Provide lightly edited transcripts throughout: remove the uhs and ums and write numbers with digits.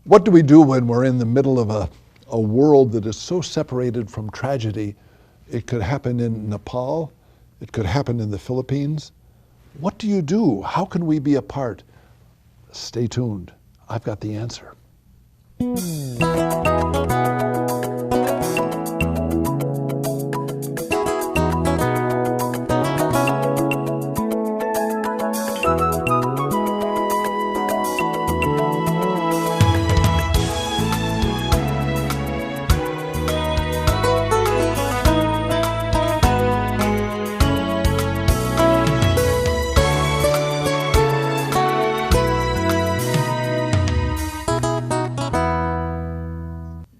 What do we do when we're in the middle of a world that is so separated from tragedy? It could happen in Nepal. It could happen in the Philippines. What do you do? How can we be a part? Stay tuned. I've got the answer.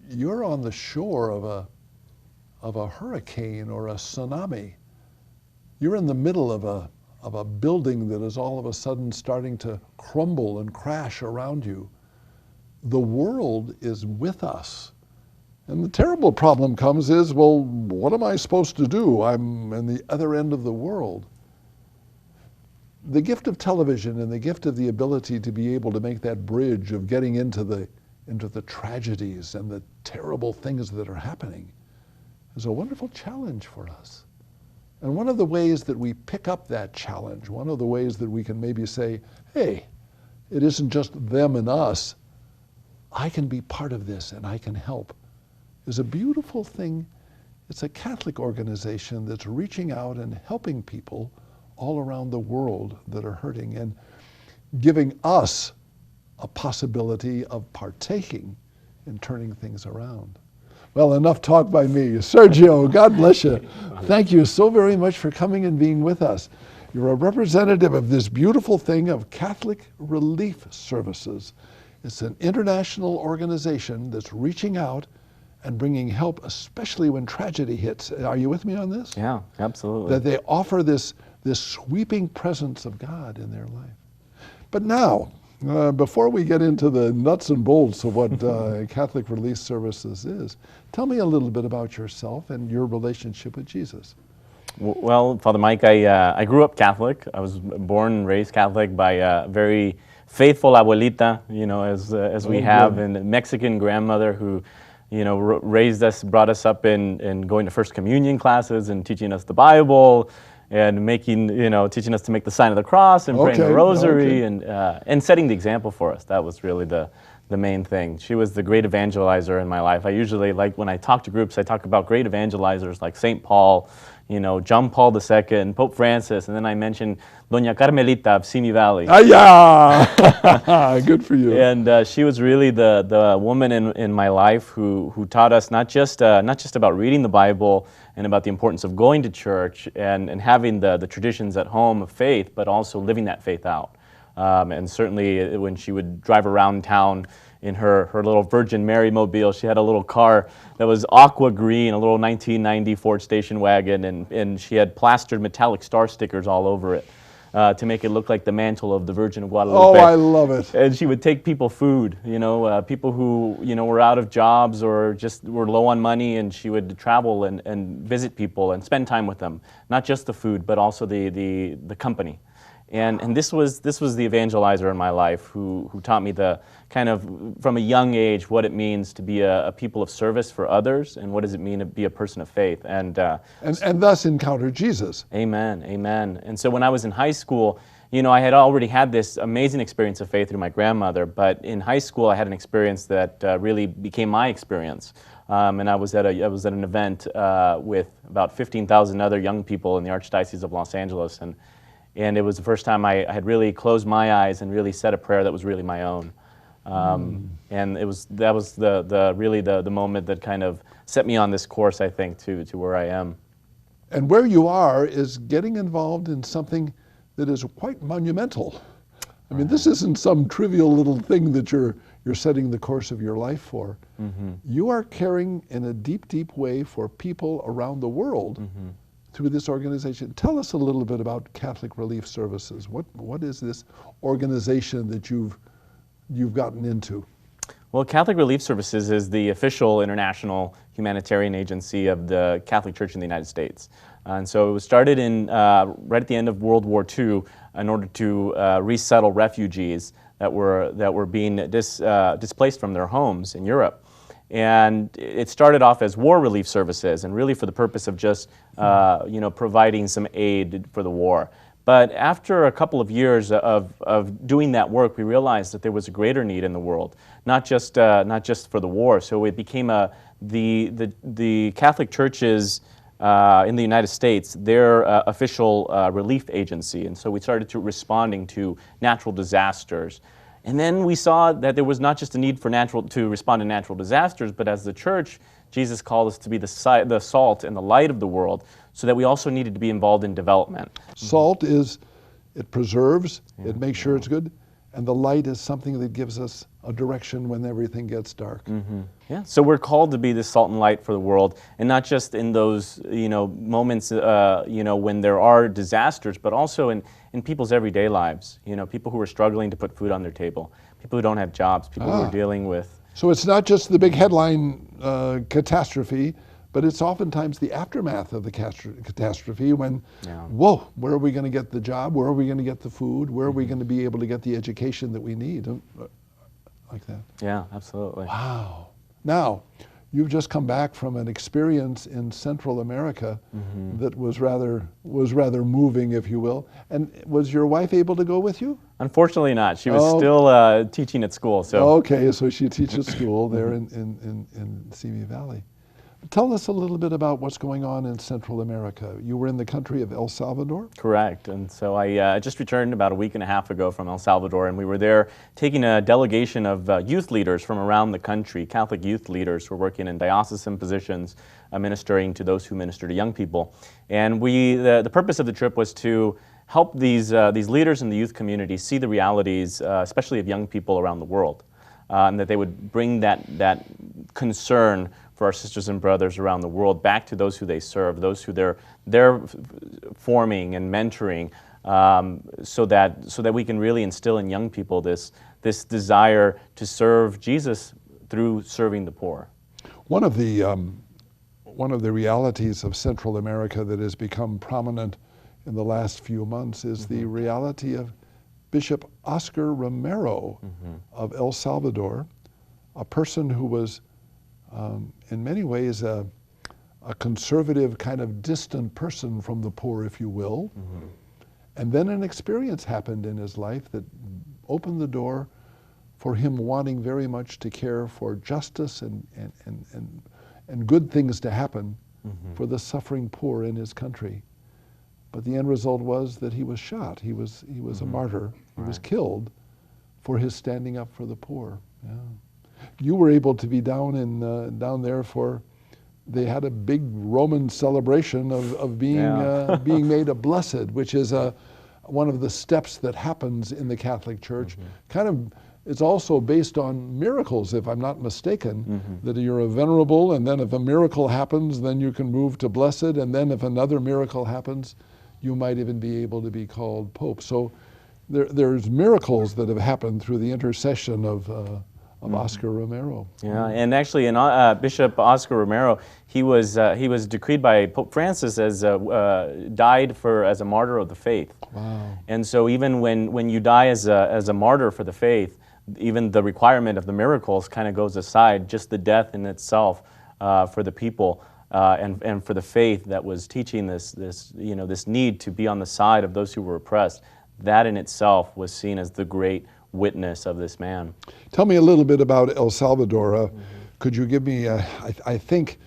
You're on the shore of a hurricane or a tsunami. You're in the middle of a building that is all of a sudden starting to crumble and crash around you. The world is with us. And the terrible problem comes is, well, what am I supposed to do? I'm in the other end of the world. The gift of television and the gift of the ability to be able to make that bridge of getting into the tragedies and the terrible things that are happening is a wonderful challenge for us. And one of the ways that we pick up that challenge, one of the ways that we can maybe say, hey, it isn't just them and us, I can be part of this and I can help, is a beautiful thing. It's a Catholic organization that's reaching out and helping people all around the world that are hurting and giving us a possibility of partaking in turning things around. Well, enough talk by me. Sergio, God bless you. Thank you so very much for coming and being with us. You're a representative of this beautiful thing of Catholic Relief Services. It's an international organization that's reaching out and bringing help, especially when tragedy hits. Are you with me on this? Yeah, absolutely. That they offer this sweeping presence of God in their life. But now, before we get into the nuts and bolts of what Catholic Relief Services is, tell me a little bit about yourself and your relationship with Jesus. Well, Father Mike, I grew up Catholic. I was born and raised Catholic by a very faithful abuelita, as we have, and a Mexican grandmother who, raised us, brought us up in going to First Communion classes and teaching us the Bible, and teaching us to make the sign of the cross and praying the rosary and setting the example for us. That was really the main thing. She was the great evangelizer in my life. I usually, when I talk to groups, I talk about great evangelizers like St. Paul, John Paul II, Pope Francis, and then I mention Doña Carmelita of Simi Valley. Yeah, good for you. And she was really the woman in my life who taught us not just about reading the Bible and about the importance of going to church and having the traditions at home of faith, but also living that faith out. And certainly when she would drive around town in her little Virgin Mary mobile, she had a little car that was aqua green, a little 1990 Ford station wagon, and she had plastered metallic star stickers all over it to make it look like the mantle of the Virgin of Guadalupe. Oh, I love it. And she would take people food, people who, were out of jobs or just were low on money, and she would travel and visit people and spend time with them. Not just the food, but also the company. And this was the evangelizer in my life who taught me the kind of, from a young age, what it means to be a people of service for others, and what does it mean to be a person of faith. And thus encounter Jesus. Amen, amen. And so when I was in high school, I had already had this amazing experience of faith through my grandmother, but in high school I had an experience that really became my experience. And I was at an event with about 15,000 other young people in the Archdiocese of Los Angeles, and it was the first time I had really closed my eyes and really said a prayer that was really my own. And that was the moment that kind of set me on this course, I think, to where I am. And where you are is getting involved in something that is quite monumental. I mean, this isn't some trivial little thing that you're setting the course of your life for. Mm-hmm. You are caring in a deep, deep way for people around the world. Mm-hmm. Through this organization. Tell us a little bit about Catholic Relief Services. What is this organization that you've gotten into? Well, Catholic Relief Services is the official international humanitarian agency of the Catholic Church in the United States. And so it was started in right at the end of World War II in order to resettle refugees that were being displaced from their homes in Europe. And it started off as war relief services, and really for the purpose of just providing some aid for the war. But after a couple of years of doing that work, we realized that there was a greater need in the world, not just for the war. So it became the Catholic churches in the United States, their official relief agency. And so we started responding to natural disasters. And then we saw that there was not just a need to respond to natural disasters, but as the church, Jesus called us to be the salt and the light of the world, so that we also needed to be involved in development. Salt it preserves, it makes sure it's good, and the light is something that gives us a direction when everything gets dark. Yeah, so we're called to be the salt and light for the world, and not just in those moments when there are disasters, but also in people's everyday lives. People who are struggling to put food on their table, people who don't have jobs, people who are dealing with. So it's not just the big headline catastrophe, but it's oftentimes the aftermath of the catastrophe when, whoa, where are we going to get the job? Where are we going to get the food? Where are we going to be able to get the education that we need? Like that. Yeah, absolutely. Wow. Now, you've just come back from an experience in Central America that was rather moving, if you will. And was your wife able to go with you? Unfortunately not. She was still teaching at school. So. Okay, so she teaches school there in Simi Valley. Tell us a little bit about what's going on in Central America. You were in the country of El Salvador? Correct. And so I just returned about a week and a half ago from El Salvador, and we were there taking a delegation of youth leaders from around the country, Catholic youth leaders who are working in diocesan positions, ministering to those who minister to young people. And the purpose of the trip was to help these leaders in the youth community see the realities, especially of young people around the world, and that they would bring that concern for our sisters and brothers around the world back to those who they serve, those who they're forming and mentoring, so that we can really instill in young people this desire to serve Jesus through serving the poor. One of the realities of Central America that has become prominent in the last few months is the reality of Bishop Oscar Romero of El Salvador, a person who was in many ways a conservative, kind of distant person from the poor, if you will. And then an experience happened in his life that opened the door for him wanting very much to care for justice and good things to happen for the suffering poor in his country. But the end result was that he was shot. He was a martyr. He was killed for his standing up for the poor. Yeah. You were able to be down there for. They had a big Roman celebration of being being made a blessed, which is one of the steps that happens in the Catholic Church. Kind of, it's also based on miracles, if I'm not mistaken. That you're a venerable, and then if a miracle happens, then you can move to blessed, and then if another miracle happens, you might even be able to be called Pope. So there's miracles that have happened through the intercession of Oscar Romero. Yeah, and actually, Bishop Oscar Romero, he was decreed by Pope Francis as died as a martyr of the faith. Wow! And so even when you die as a martyr for the faith, even the requirement of the miracles kind of goes aside. Just the death in itself for the people and for the faith that was teaching this need to be on the side of those who were oppressed. That in itself was seen as the great witness of this man. Tell me a little bit about El Salvador. Could you give me, I think,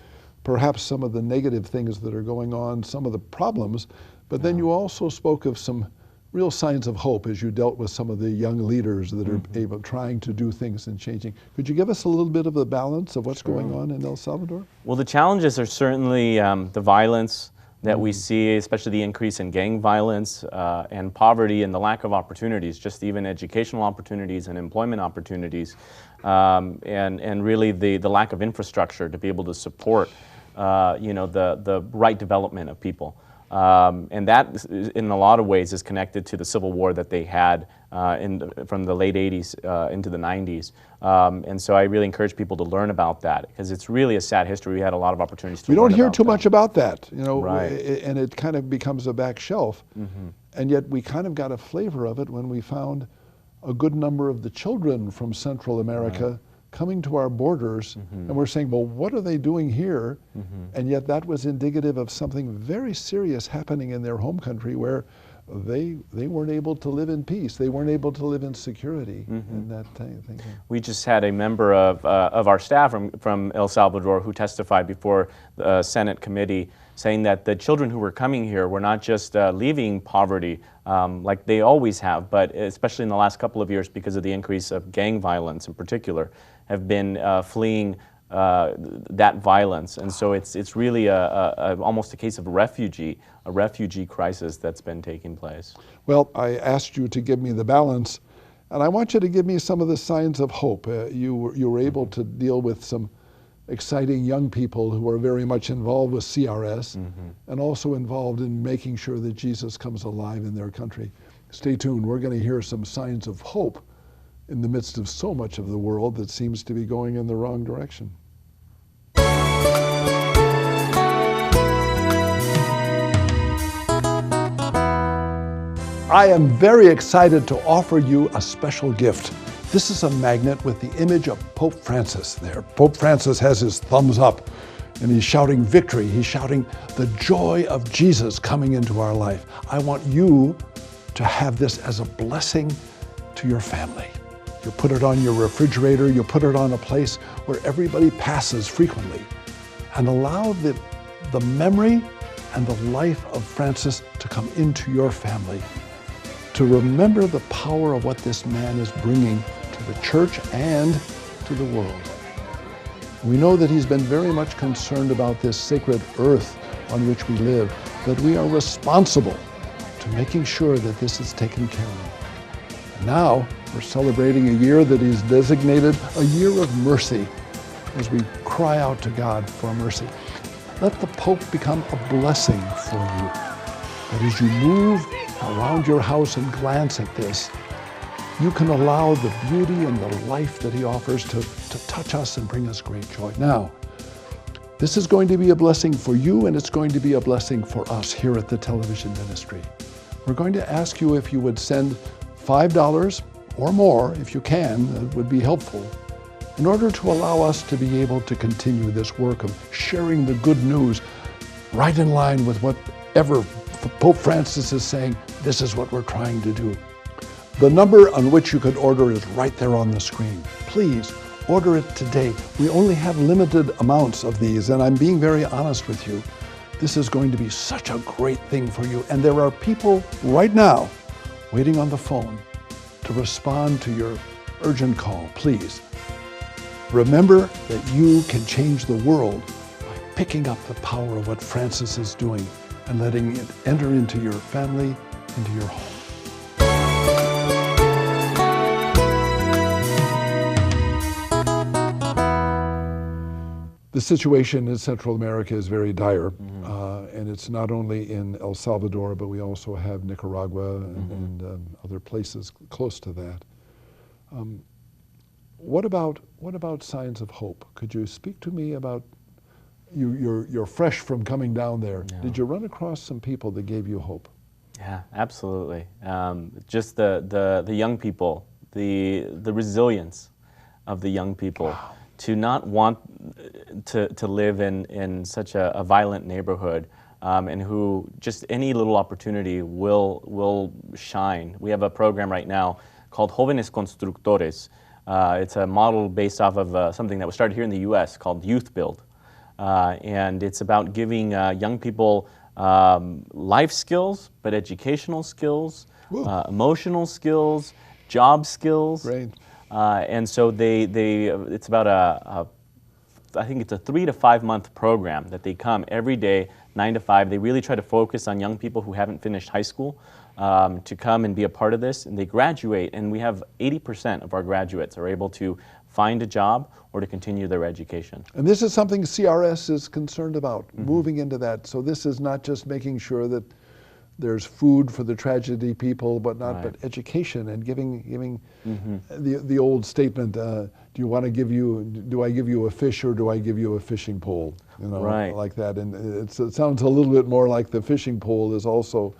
perhaps some of the negative things that are going on, some of the problems, but then you also spoke of some real signs of hope as you dealt with some of the young leaders that are trying to do things and changing. Could you give us a little bit of the balance of what's going on in El Salvador? Well, the challenges are certainly the violence that we see, especially the increase in gang violence and poverty and the lack of opportunities, just even educational opportunities and employment opportunities, and really the lack of infrastructure to be able to support the right development of people. And that, in a lot of ways, is connected to the civil war that they had from the late 80s into the 90s. And so I really encourage people to learn about that, because it's really a sad history. We had a lot of opportunities to We learn don't hear about too them. much about that, you know, Right. and it kind of becomes a back shelf. And yet we kind of got a flavor of it when we found a good number of the children from Central America coming to our borders, and we're saying, well, what are they doing here? And yet that was indicative of something very serious happening in their home country, where they weren't able to live in peace. They weren't able to live in security and that thing. We just had a member of our staff from El Salvador who testified before the Senate committee, saying that the children who were coming here were not just leaving poverty like they always have, but especially in the last couple of years, because of the increase of gang violence in particular, have been fleeing that violence. And so it's really almost a case of a refugee crisis that's been taking place. Well, I asked you to give me the balance, and I want you to give me some of the signs of hope. You were able to deal with some exciting young people who are very much involved with CRS and also involved in making sure that Jesus comes alive in their country. Stay tuned. We're going to hear some signs of hope in the midst of so much of the world that seems to be going in the wrong direction. I am very excited to offer you a special gift. This is a magnet with the image of Pope Francis there. Pope Francis has his thumbs up and he's shouting victory. He's shouting the joy of Jesus coming into our life. I want you to have this as a blessing to your family. You put it on your refrigerator, you put it on a place where everybody passes frequently, and allow the memory and the life of Francis to come into your family, to remember the power of what this man is bringing to the church and to the world. We know that he's been very much concerned about this sacred earth on which we live, that we are responsible to making sure that this is taken care of. And now we're celebrating a year that he's designated a year of mercy as we cry out to God for mercy. Let the Pope become a blessing for you, that as you move around your house and glance at this, you can allow the beauty and the life that he offers to touch us and bring us great joy. Now, this is going to be a blessing for you, and it's going to be a blessing for us here at the television ministry. We're going to ask you if you would send $5 or more, if you can, it would be helpful, in order to allow us to be able to continue this work of sharing the good news right in line with whatever Pope Francis is saying. This is what we're trying to do. The number on which you could order is right there on the screen. Please order it today. We only have limited amounts of these, and I'm being very honest with you. This is going to be such a great thing for you. And there are people right now waiting on the phone to respond to your urgent call. Please remember that you can change the world by picking up the power of what Francis is doing and letting it enter into your family, into your home. The situation in Central America is very dire, and it's not only in El Salvador, but we also have Nicaragua and other places close to that. What about signs of hope? Could you speak to me about you're fresh from coming down there? Yeah. Did you run across some people that gave you hope? Yeah, absolutely. Just the young people, the resilience of the young people. Wow. To not want to live in such a violent neighborhood, and who just any little opportunity will shine. We have a program right now called Jóvenes Constructores. It's a model based off of something that was started here in the U.S. called Youth Build. And it's about giving young people life skills, but educational skills, emotional skills, job skills. Great. And so it's about I think it's a 3 to 5 month program that they come every day, 9 to 5. They really try to focus on young people who haven't finished high school to come and be a part of this. And they graduate, and we have 80% of our graduates are able to find a job or to continue their education. And this is something CRS is concerned about, moving into that. So this is not just making sure that there's food for the tragedy people, whatnot, Right. but education and giving the old statement, do I give you a fish or do I give you a fishing pole? You know, Right. like that. And it sounds a little bit more like the fishing pole is also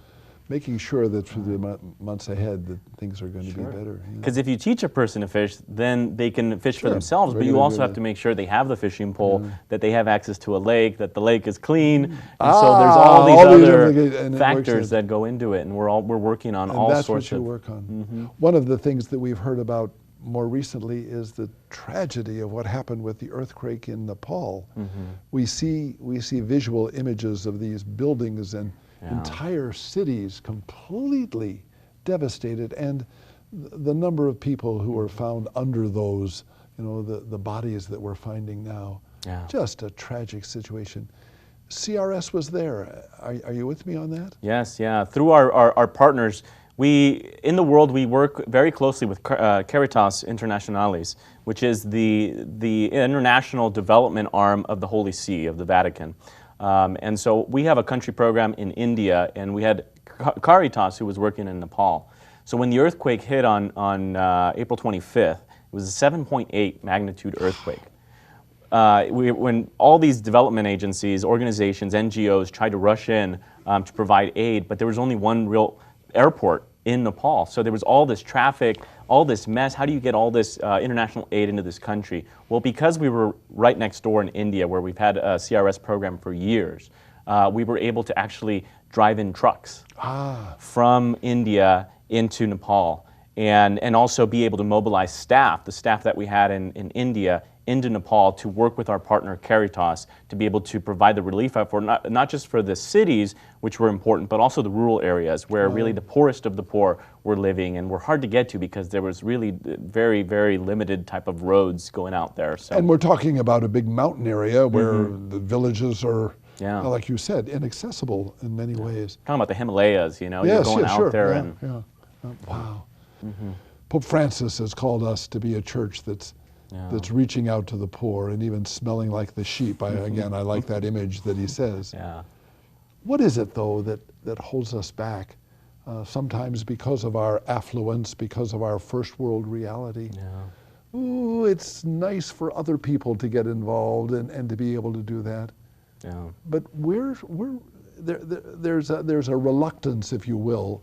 making sure that for the months ahead that things are going to be better. You know? Because if you teach a person to fish, then they can fish for Sure. themselves, but They're you gonna also do have that. to make sure they have the fishing pole, that they have access to a lake, that the lake is clean. And so there's all these other and it works factors in. that go into it, and we're working on And all that's sorts what you of... work on. One of the things that we've heard about more recently is the tragedy of what happened with the earthquake in Nepal. We see visual images of these buildings and entire cities completely devastated, and the number of people who were found under those, you know, the bodies that we're finding now. Yeah. Just a tragic situation. CRS was there. Are you with me on that? Yes, yeah. Through our partners, in the world, we work very closely with Caritas Internationalis, which is the international development arm of the Holy See, of the Vatican. And so we have a country program in India, and we had Caritas who was working in Nepal. So when the earthquake hit on April 25th, it was a 7.8 magnitude earthquake. When all these development agencies, organizations, NGOs tried to rush in to provide aid, but there was only one real airport in Nepal. So there was all this traffic, all this mess. How do you get all this international aid into this country? Well, because we were right next door in India, where we've had a CRS program for years, we were able to actually drive in trucks from India into Nepal, and also be able to mobilize staff, the staff that we had in India, into Nepal to work with our partner Caritas to be able to provide the relief effort, not just for the cities, which were important, but also the rural areas where really the poorest of the poor were living and were hard to get to because there was really very, very limited type of roads going out there. So. And we're talking about a big mountain area where the villages are, Yeah. like you said, inaccessible in many ways. Talking about the Himalayas, you know, Yes, you're going yeah, out sure. there Yeah, and yeah. Wow. Pope Francis has called us to be a church that's reaching out to the poor and even smelling like the sheep. Again, I like that image that he says. yeah. What is it, though, that holds us back? Sometimes because of our affluence, because of our first world reality. Yeah. Ooh, it's nice for other people to get involved and to be able to do that. Yeah. But there's a reluctance, if you will,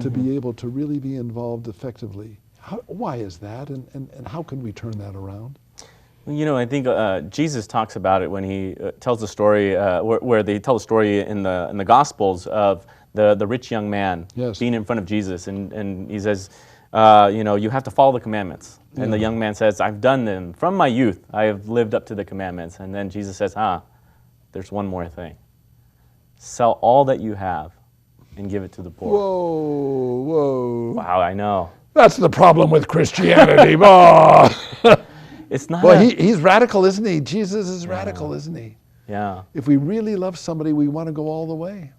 to be able to really be involved effectively. Why is that, and how can we turn that around? You know, I think Jesus talks about it when he tells the story, where they tell the story in the Gospels of the rich young man being in front of Jesus, and he says, you know, you have to follow the commandments. And the young man says, I've done them from my youth. I have lived up to the commandments. And then Jesus says, there's one more thing. Sell all that you have and give it to the poor. Whoa, whoa. Wow, I know. That's the problem with Christianity. Oh. It's not. Well, he's radical, isn't he? Jesus is radical, isn't he? Yeah. If we really love somebody, we want to go all the way.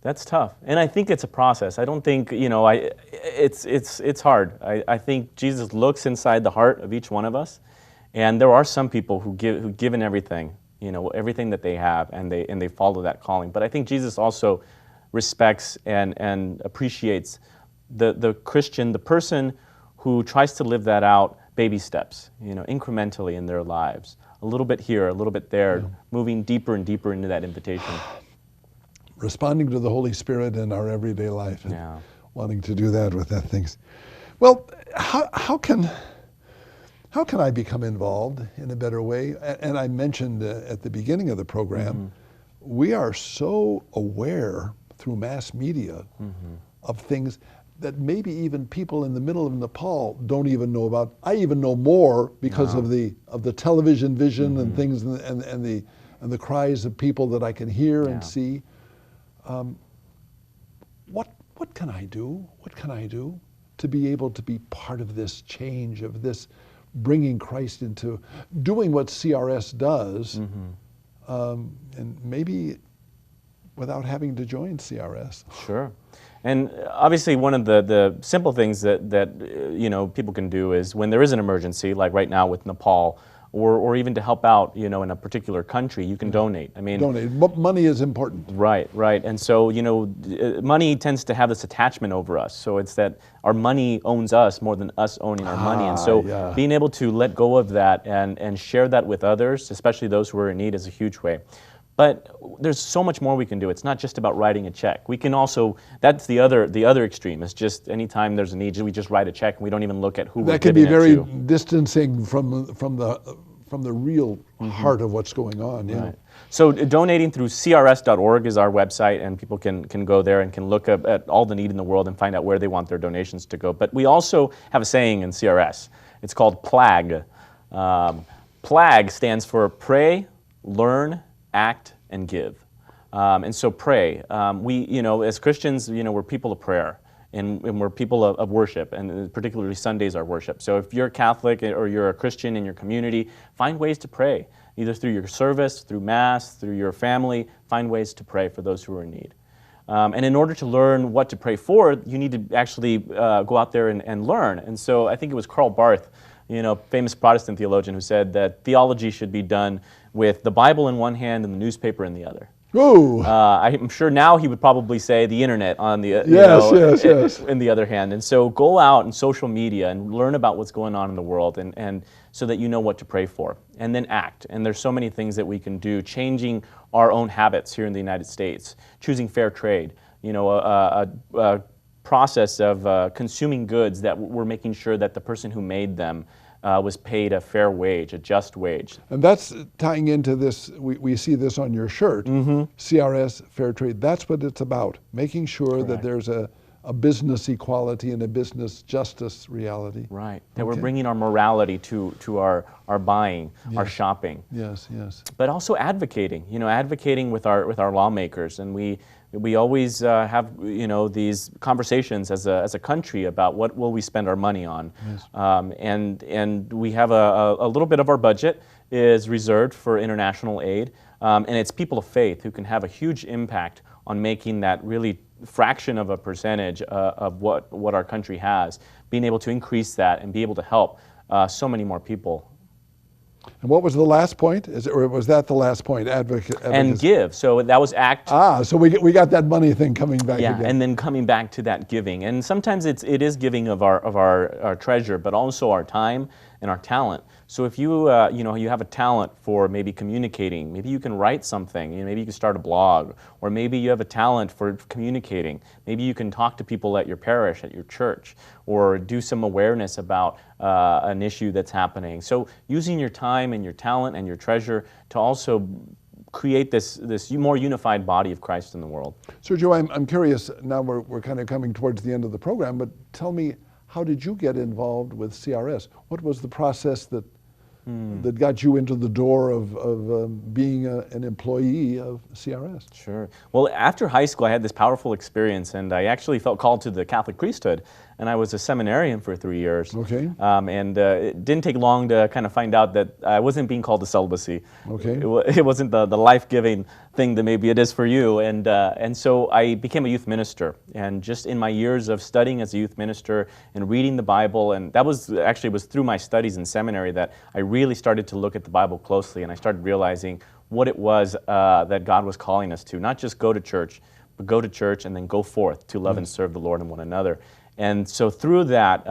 That's tough, and I think it's a process. I don't think, you know, it's hard. I think Jesus looks inside the heart of each one of us, and there are some people who've given everything, you know, everything that they have, and they follow that calling. But I think Jesus also respects and appreciates the Christian, the person who tries to live that out, baby steps, you know, incrementally in their lives, a little bit here, a little bit there, moving deeper and deeper into that invitation. Responding to the Holy Spirit in our everyday life and Yeah. wanting to do that with that things. Well, how can I become involved in a better way? And I mentioned at the beginning of the program, we are so aware through mass media of things that maybe even people in the middle of Nepal don't even know about. I even know more because of the television vision and things and the cries of people that I can hear and see. What can I do? What can I do to be able to be part of this change, of this bringing Christ into doing what CRS does, and maybe without having to join CRS? Sure. And obviously one of the simple things that you know, people can do is when there is an emergency, like right now with Nepal, or even to help out, in a particular country, you can donate. I mean, donate. Money is important. Right, right. And so, money tends to have this attachment over us. So it's that our money owns us more than us owning our money. And so being able to let go of that and share that with others, especially those who are in need, is a huge way. But there's so much more we can do. It's not just about writing a check. We can also, that's the other extreme. It's just anytime there's a need, we just write a check and we don't even look at who we're giving it to. That can be very distancing from the real heart of what's going on. Yeah. Right. So donating through crs.org is our website, and people can go there and can look at all the need in the world and find out where they want their donations to go. But we also have a saying in CRS. It's called PLAG. PLAG stands for Pray, Learn, Act, and Give. And so pray. We, as Christians, we're people of prayer. And we're people of worship, and particularly Sundays are worship. So if you're Catholic or you're a Christian in your community, find ways to pray, either through your service, through Mass, through your family. Find ways to pray for those who are in need. And in order to learn what to pray for, you need to actually go out there and learn. And so I think it was Karl Barth, famous Protestant theologian, who said that theology should be done with the Bible in one hand and the newspaper in the other. I'm sure now he would probably say the internet on the yes. in the other hand. And so go out in social media and learn about what's going on in the world, and so that you know what to pray for. And then act. And there's so many things that we can do, changing our own habits here in the United States, choosing fair trade, a process of consuming goods that we're making sure that the person who made them was paid a fair wage, a just wage. And that's tying into this, we see this on your shirt, CRS, Fair Trade. That's what it's about, making sure that there's a business equality and a business justice reality. Right, that we're bringing our morality to our buying, our shopping. Yes. But also advocating, advocating with our lawmakers. And we always have these conversations as a country about what will we spend our money on, and we have a little bit of our budget is reserved for international aid, and it's people of faith who can have a huge impact on making that really fraction of a percentage of what our country has, being able to increase that and be able to help so many more people. And what was the last point? Or was that the last point? And give. So that was act. So we got that money thing coming back again. Yeah, and then coming back to that giving. And sometimes it is giving of our treasure, but also our time and our talent. So if you you have a talent for maybe communicating, maybe you can write something, maybe you can start a blog, or maybe you have a talent for communicating. Maybe you can talk to people at your parish, at your church, or do some awareness about an issue that's happening. So using your time and your talent and your treasure to also create this more unified body of Christ in the world. Sergio, I'm curious, now we're kind of coming towards the end of the program, but tell me, how did you get involved with CRS? What was the process that got you into the door of being an employee of CRS? Sure. Well, after high school, I had this powerful experience, and I actually felt called to the Catholic priesthood. And I was a seminarian for 3 years. Okay. And it didn't take long to kind of find out that I wasn't being called to celibacy. Okay. It wasn't the life-giving thing that maybe it is for you. And so I became a youth minister. And just in my years of studying as a youth minister and reading the Bible, and that was through my studies in seminary that I really started to look at the Bible closely, and I started realizing what it was that God was calling us to. Not just go to church, but go to church and then go forth to love and serve the Lord and one another. And so through that,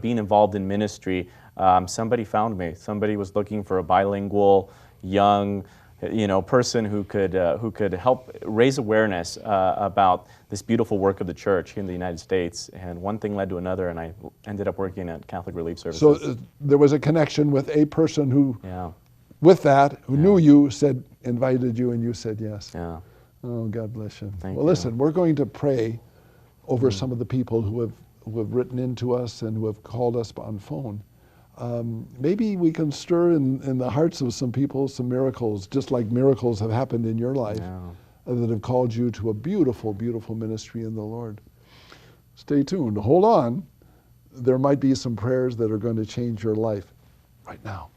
being involved in ministry, somebody found me. Somebody was looking for a bilingual, young, person who could help raise awareness about this beautiful work of the church here in the United States. And one thing led to another, and I ended up working at Catholic Relief Services. So there was a connection with a person who, who knew you, invited you, and you said yes. Yeah. Oh, God bless you. Thank you. Listen, we're going to pray over some of the people who have written into us and who have called us on phone. Maybe we can stir in the hearts of some people some miracles, just like miracles have happened in your life, that have called you to a beautiful, beautiful ministry in the Lord. Stay tuned. Hold on. There might be some prayers that are going to change your life right now.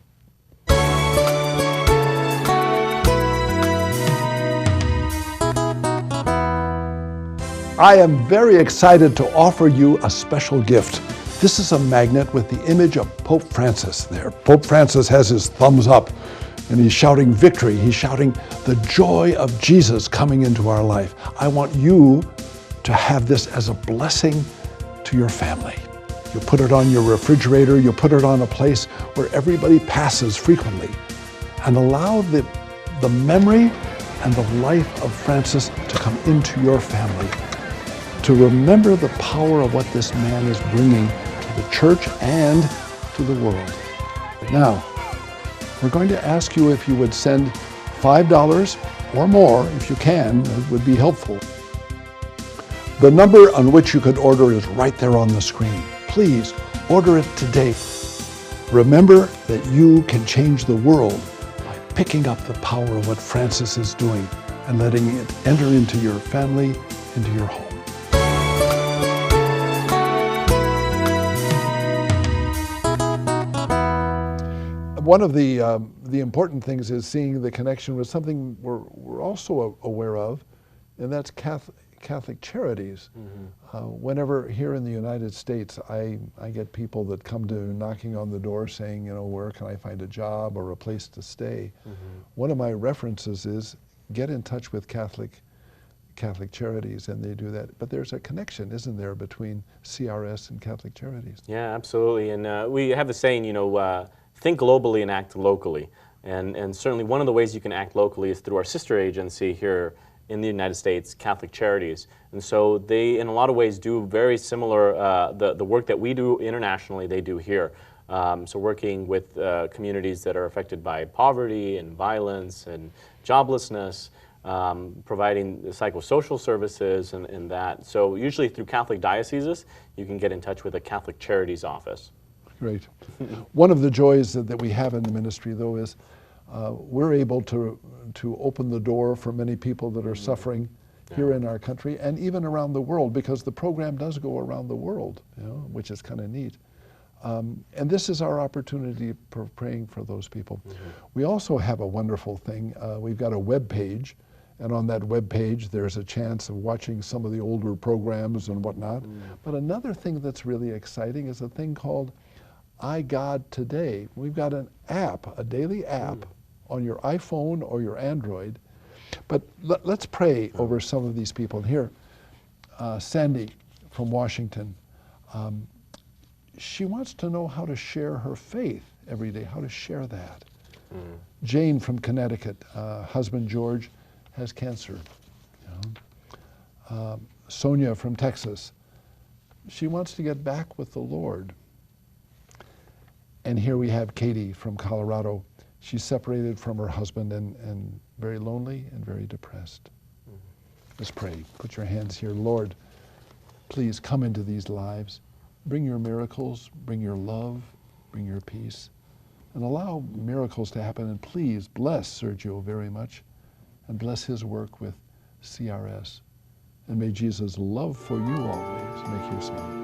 I am very excited to offer you a special gift. This is a magnet with the image of Pope Francis there. Pope Francis has his thumbs up and he's shouting victory. He's shouting the joy of Jesus coming into our life. I want you to have this as a blessing to your family. You put it on your refrigerator, you put it on a place where everybody passes frequently, and allow the memory and the life of Francis to come into your family, to remember the power of what this man is bringing to the church and to the world. Now, we're going to ask you if you would send $5 or more, if you can, it would be helpful. The number on which you could order is right there on the screen. Please order it today. Remember that you can change the world by picking up the power of what Francis is doing and letting it enter into your family, into your home. One of the important things is seeing the connection with something we're also aware of, and that's Catholic Charities. Whenever here in the United States, I get people that come to knocking on the door saying, you know, where can I find a job or a place to stay? One of my references is get in touch with Catholic Charities, and they do that. But there's a connection, isn't there, between CRS and Catholic Charities? Yeah, absolutely. And we have a saying, you know, think globally and act locally. And certainly one of the ways you can act locally is through our sister agency here in the United States, Catholic Charities. And so they, in a lot of ways, do very similar, the work that we do internationally, they do here. So working with communities that are affected by poverty and violence and joblessness, providing psychosocial services and that. So usually through Catholic dioceses, you can get in touch with a Catholic Charities office. Great. One of the joys that we have in the ministry, though, is we're able to open the door for many people that are suffering here in our country and even around the world, because the program does go around the world, you know, which is kind of neat. And this is our opportunity for praying for those people. We also have a wonderful thing. We've got a web page, and on that web page there's a chance of watching some of the older programs and whatnot. But another thing that's really exciting is a thing called iGod Today. We've got an app, a daily app on your iPhone or your Android. But let's pray over some of these people. Here, Sandy from Washington, she wants to know how to share her faith every day, how to share that. Jane from Connecticut, husband George has cancer. You know. Sonia from Texas, she wants to get back with the Lord. And here we have Katie from Colorado. She's separated from her husband and very lonely and very depressed. Let's pray. Put your hands here. Lord, please come into these lives. Bring your miracles, bring your love, bring your peace, and allow miracles to happen. And please bless Sergio very much and bless his work with CRS. And may Jesus' love for you always make you smile.